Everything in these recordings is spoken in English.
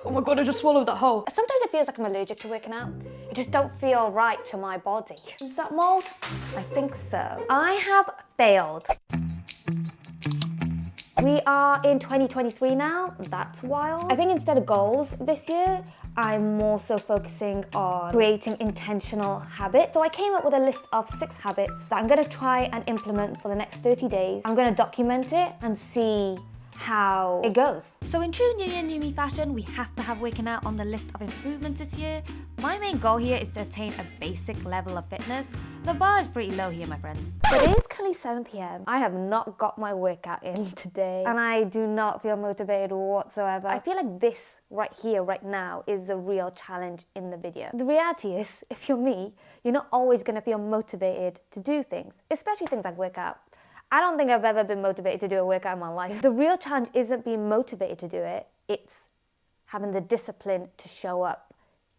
Oh my God, I just swallowed that whole. Sometimes it feels like I'm allergic to working out. It just don't feel right to my body. Is that mold? I think so. I have failed. We are in 2023 now, that's wild. I think instead of goals this year, I'm more so focusing on creating intentional habits. So I came up with a list of 6 habits that I'm gonna try and implement for the next 30 days. I'm gonna document it and see how it goes. So in true New Year, New Me fashion, we have to have working out on the list of improvements this year. My main goal here is to attain a basic level of fitness. The bar is pretty low here, my friends. It is currently 7 p.m. I have not got my workout in today and I do not feel motivated whatsoever. I feel like this right here, right now, is the real challenge in the video. The reality is, if you're me, you're not always gonna feel motivated to do things, especially things like workout. I don't think I've ever been motivated to do a workout in my life. The real challenge isn't being motivated to do it, it's having the discipline to show up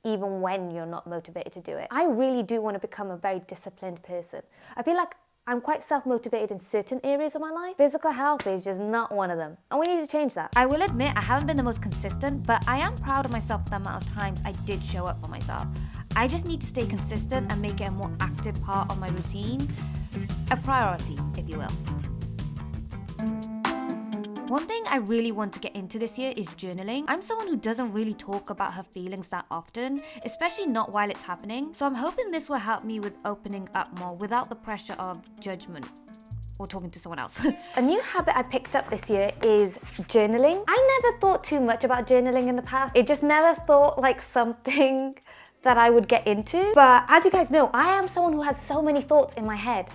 even when you're not motivated to do it. I really do want to become a very disciplined person. I feel like I'm quite self-motivated in certain areas of my life. Physical health is just not one of them. And we need to change that. I will admit I haven't been the most consistent, but I am proud of myself for the amount of times I did show up for myself. I just need to stay consistent and make it a more active part of my routine. A priority, if you will. One thing I really want to get into this year is journaling. I'm someone who doesn't really talk about her feelings that often, especially not while it's happening. So I'm hoping this will help me with opening up more without the pressure of judgment or talking to someone else. A new habit I picked up this year is journaling. I never thought too much about journaling in the past. It just never thought like something that I would get into. But as you guys know, I am someone who has so many thoughts in my head.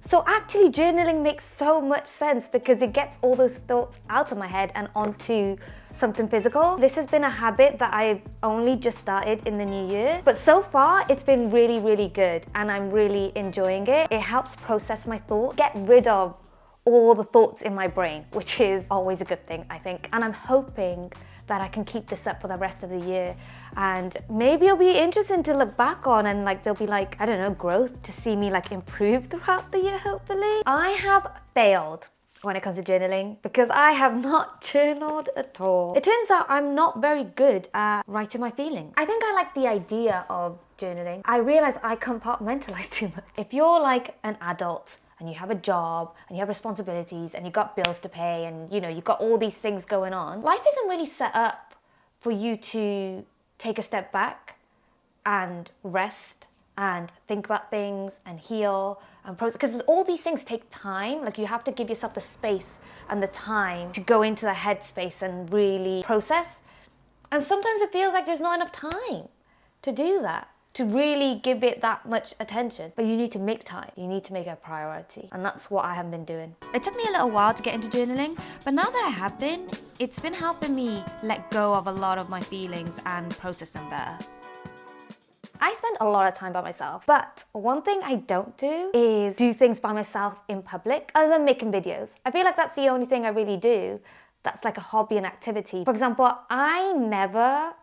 So actually journaling makes so much sense because it gets all those thoughts out of my head and onto something physical. This has been a habit that I've only just started in the new year, but so far it's been really, really good and I'm really enjoying it. It helps process my thoughts, get rid of all the thoughts in my brain, which is always a good thing, I think. And I'm hoping that I can keep this up for the rest of the year. And maybe it'll be interesting to look back on and like there'll be like, I don't know, growth to see me like improve throughout the year, hopefully. I have failed when it comes to journaling because I have not journaled at all. It turns out I'm not very good at writing my feelings. I think I like the idea of journaling. I realize I compartmentalize too much. If you're like an adult and you have a job and you have responsibilities and you've got bills to pay and you know you've got all these things going on, life isn't really set up for you to take a step back and rest and think about things and heal and process, because all these things take time. Like you have to give yourself the space and the time to go into the headspace and really process. And sometimes it feels like there's not enough time to do that, to really give it that much attention. But you need to make time. You need to make it a priority. And that's what I have been doing. It took me a little while to get into journaling, but now that I have been, it's been helping me let go of a lot of my feelings and process them better. I spend a lot of time by myself, but one thing I don't do is do things by myself in public, other than making videos. I feel like that's the only thing I really do that's like a hobby and activity. For example, I never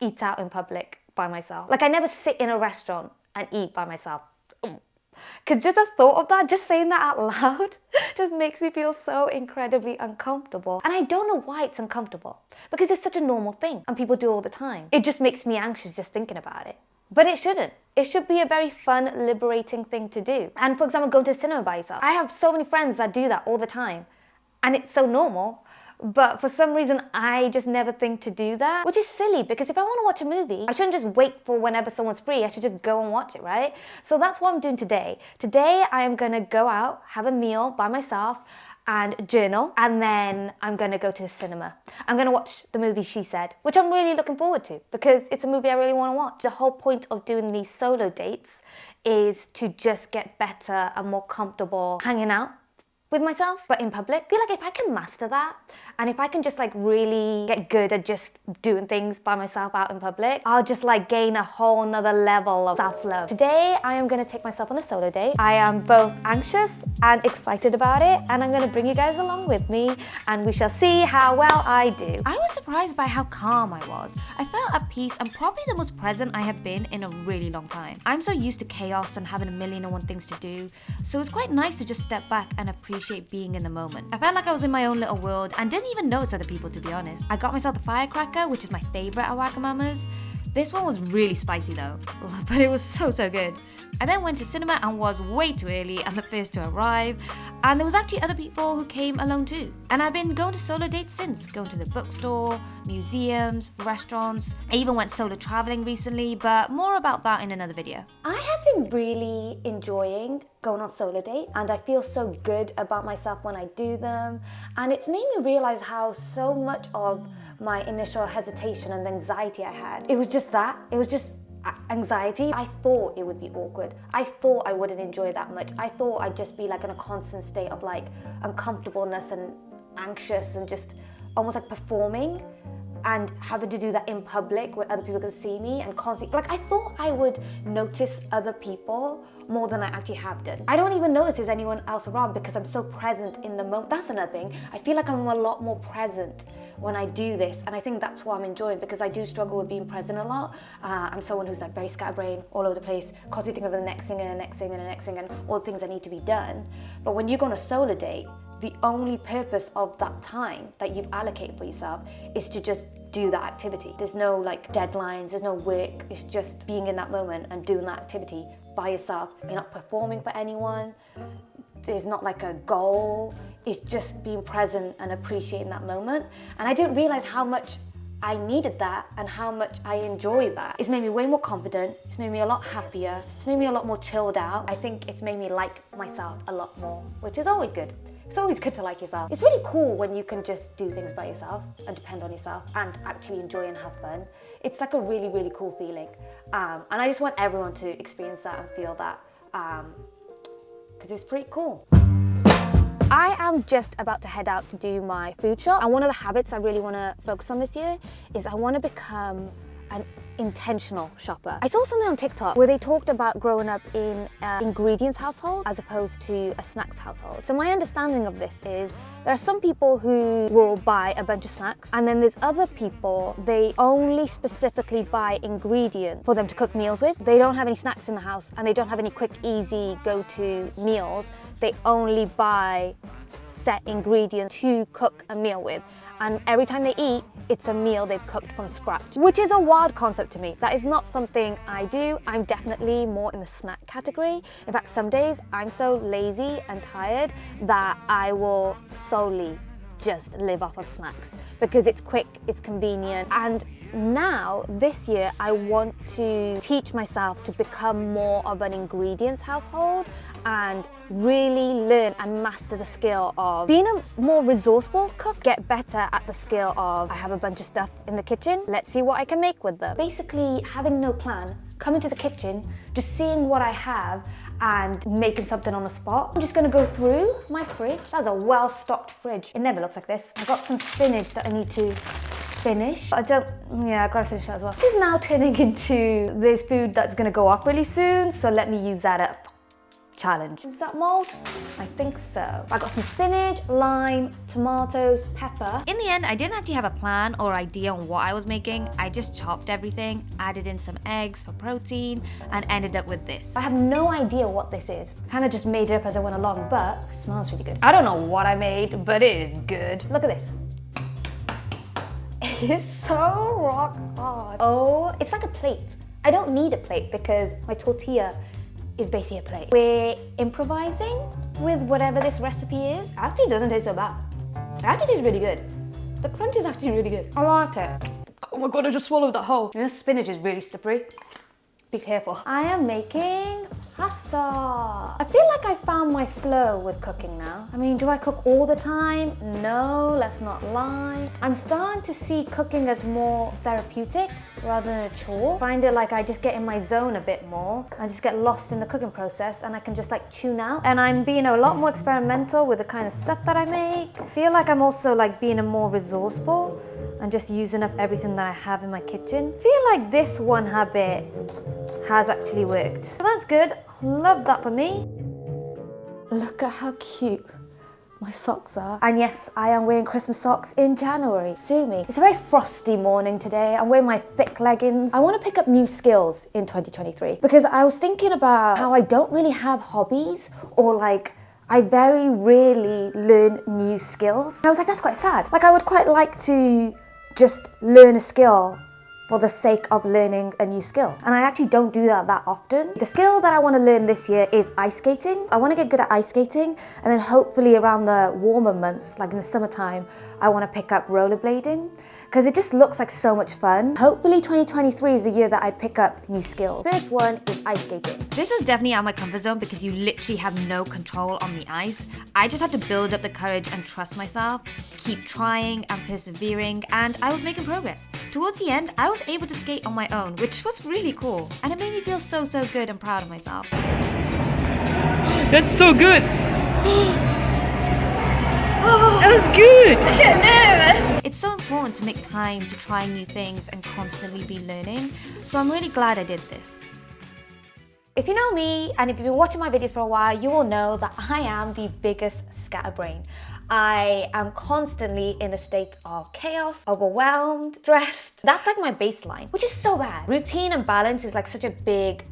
eat out in public by myself. Like I never sit in a restaurant and eat by myself. Because just the thought of that, just saying that out loud, just makes me feel so incredibly uncomfortable. And I don't know why it's uncomfortable, because it's such a normal thing and people do all the time. It just makes me anxious just thinking about it. But it shouldn't. It should be a very fun, liberating thing to do. And for example, going to the cinema by yourself. I have so many friends that do that all the time. And it's so normal. But for some reason, I just never think to do that, which is silly because if I want to watch a movie, I shouldn't just wait for whenever someone's free. I should just go and watch it, right? So that's what I'm doing today. Today, I am going to go out, have a meal by myself and journal, and then I'm going to go to the cinema. I'm going to watch the movie She Said, which I'm really looking forward to because it's a movie I really want to watch. The whole point of doing these solo dates is to just get better and more comfortable hanging out with myself, but in public. I feel like if I can master that, and if I can just like really get good at just doing things by myself out in public, I'll just like gain a whole nother level of self-love. Today, I am gonna take myself on a solo date. I am both anxious and excited about it, and I'm gonna bring you guys along with me, and we shall see how well I do. I was surprised by how calm I was. I felt at peace and probably the most present I have been in a really long time. I'm so used to chaos and having a million and one things to do, so it's quite nice to just step back and appreciate appreciate being in the moment. I felt like I was in my own little world and didn't even notice other people, to be honest. I got myself the firecracker, which is my favorite at Wagamama's. This one was really spicy though, but it was so good. I then went to cinema and was way too early and the first to arrive, and there was actually other people who came alone too. And I've been going to solo dates since, going to the bookstore, museums, restaurants. I even went solo traveling recently, but more about that in another video. I have been really enjoying going on solo dates, and I feel so good about myself when I do them, and it's made me realize how so much of my initial hesitation and anxiety I had, it was just anxiety. I thought it would be awkward. I thought I wouldn't enjoy that much. I thought I'd just be like in a constant state of like uncomfortableness and anxious and just almost like performing and having to do that in public where other people can see me and constantly, like I thought I would notice other people more than I actually have done. I don't even notice there's anyone else around because I'm so present in the moment. That's another thing. I feel like I'm a lot more present when I do this, and I think that's what I'm enjoying because I do struggle with being present a lot. I'm someone who's like very scatterbrained, all over the place, constantly thinking of the next thing and the next thing and the next thing and all the things that need to be done. But when you go on a solo date, the only purpose of that time that you've allocated for yourself is to just do that activity. There's no like deadlines, there's no work, it's just being in that moment and doing that activity by yourself. You're not performing for anyone, there's not like a goal, it's just being present and appreciating that moment. And I didn't realize how much I needed that and how much I enjoy that. It's made me way more confident, it's made me a lot happier, it's made me a lot more chilled out. I think it's made me like myself a lot more, which is always good. It's always good to like yourself. It's really cool when you can just do things by yourself and depend on yourself and actually enjoy and have fun. It's like a really, really cool feeling. And I just want everyone to experience that and feel that because it's pretty cool. I am just about to head out to do my food shop, and one of the habits I really want to focus on this year is I want to become an intentional shopper. I saw something on TikTok where they talked about growing up in an ingredients household as opposed to a snacks household. So my understanding of this is there are some people who will buy a bunch of snacks, and then there's other people, they only specifically buy ingredients for them to cook meals with. They don't have any snacks in the house and they don't have any quick, easy go-to meals. They only buy set ingredients to cook a meal with. And every time they eat, it's a meal they've cooked from scratch, which is a wild concept to me. That is not something I do. I'm definitely more in the snack category. In fact, some days I'm so lazy and tired that I will solely just live off of snacks because it's quick, it's convenient. And now, this year, I want to teach myself to become more of an ingredients household and really learn and master the skill of being a more resourceful cook, get better at the skill of I have a bunch of stuff in the kitchen, let's see what I can make with them. Basically, having no plan, coming to the kitchen, just seeing what I have and making something on the spot. I'm just gonna go through my fridge. That's a well-stocked fridge. It never looks like this. I got some spinach that I need to finish. I gotta finish that as well. This is now turning into this food that's gonna go off really soon, so let me use that up. Challenge. Is that mold? I think so. I got some spinach, lime, tomatoes, pepper. In the end, I didn't actually have a plan or idea on what I was making. I just chopped everything, added in some eggs for protein, and ended up with this. I have no idea what this is. Kind of just made it up as I went along, but it smells really good. I don't know what I made, but it is good. Look at this. It's so rock hard. Oh, it's like a plate. I don't need a plate because my tortilla is basically a plate. We're improvising with whatever this recipe is. It actually doesn't taste so bad. It actually tastes really good. The crunch is actually really good. I like it. Oh my god, I just swallowed that whole. You know, spinach is really slippery. Be careful. I am making pasta. I feel like I found my flow with cooking now. I mean, do I cook all the time? No, let's not lie. I'm starting to see cooking as more therapeutic rather than a chore. Find it like I just get in my zone a bit more. I just get lost in the cooking process and I can just like tune out. And I'm being a lot more experimental with the kind of stuff that I make. I feel like I'm also like being a more resourceful and just using up everything that I have in my kitchen. I feel like this one habit has actually worked. So that's good. Love that for me. Look at how cute my socks are. And yes, I am wearing Christmas socks in January. Sue me. It's a very frosty morning today. I'm wearing my thick leggings. I want to pick up new skills in 2023 because I was thinking about how I don't really have hobbies or like I very rarely learn new skills. And I was like, that's quite sad. Like I would quite like to just learn a skill for the sake of learning a new skill. And I actually don't do that often. The skill that I want to learn this year is ice skating. I want to get good at ice skating, and then hopefully around the warmer months, like in the summertime, I want to pick up rollerblading because it just looks like so much fun. Hopefully 2023 is the year that I pick up new skills. First one is ice skating. This was definitely out of my comfort zone because you literally have no control on the ice. I just had to build up the courage and trust myself, keep trying and persevering, and I was making progress. Towards the end, I was able to skate on my own, which was really cool, and it made me feel so good and proud of myself. That's so good! That was good! I get nervous! It's so important to make time to try new things and constantly be learning, so I'm really glad I did this. If you know me, and if you've been watching my videos for a while, you will know that I am the biggest scatterbrain. I am constantly in a state of chaos, overwhelmed, stressed. That's like my baseline, which is so bad. Routine and balance is like such a big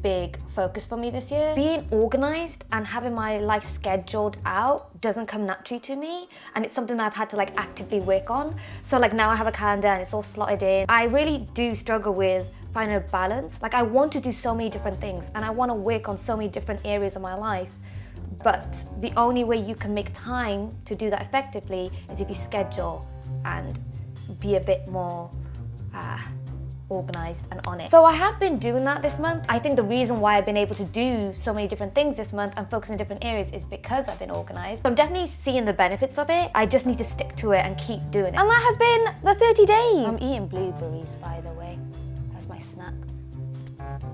focus for me this year. Being organized and having my life scheduled out doesn't come naturally to me, and it's something that I've had to like actively work on. So like now I have a calendar and it's all slotted in. I really do struggle with finding a balance. Like I want to do so many different things and I want to work on so many different areas of my life. But the only way you can make time to do that effectively is if you schedule and be a bit more organized and on it. So I have been doing that this month. I think the reason why I've been able to do so many different things this month and focus in different areas is because I've been organized. So I'm definitely seeing the benefits of it. I just need to stick to it and keep doing it. And that has been the 30 days. I'm eating blueberries, by the way. That's my snack.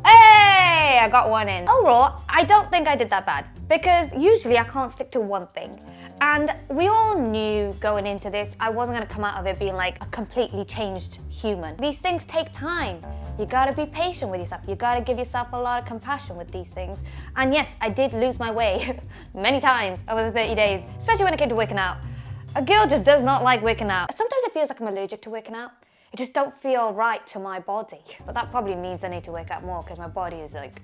Hey, I got one in. Overall, I don't think I did that bad because usually I can't stick to one thing. And we all knew going into this, I wasn't gonna come out of it being like a completely changed human. These things take time. You gotta be patient with yourself. You gotta give yourself a lot of compassion with these things. And yes, I did lose my way many times over the 30 days, especially when it came to working out. A girl just does not like working out. Sometimes it feels like I'm allergic to working out. It just don't feel right to my body. But that probably means I need to work out more because my body is like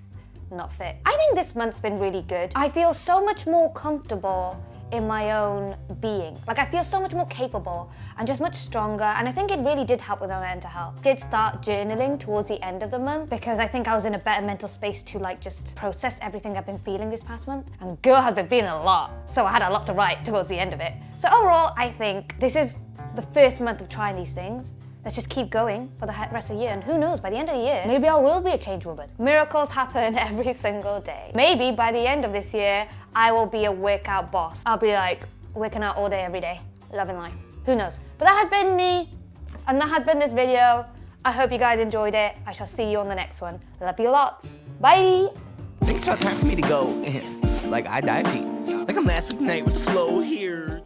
not fit. I think this month's been really good. I feel so much more comfortable in my own being. Like I feel so much more capable and just much stronger, and I think it really did help with my mental health. I did start journaling towards the end of the month because I think I was in a better mental space to like just process everything I've been feeling this past month. And girl has been feeling a lot, so I had a lot to write towards the end of it. So overall, I think this is the first month of trying these things. Let's just keep going for the rest of the year, and who knows, by the end of the year, maybe I will be a changed woman. Miracles happen every single day. Maybe by the end of this year, I will be a workout boss. I'll be like working out all day, every day, loving life. Who knows? But that has been me, and that has been this video. I hope you guys enjoyed it. I shall see you on the next one. Love you lots. Bye. I think it's about time for me to go. Like I dive deep. Like I'm last week night with the flow here.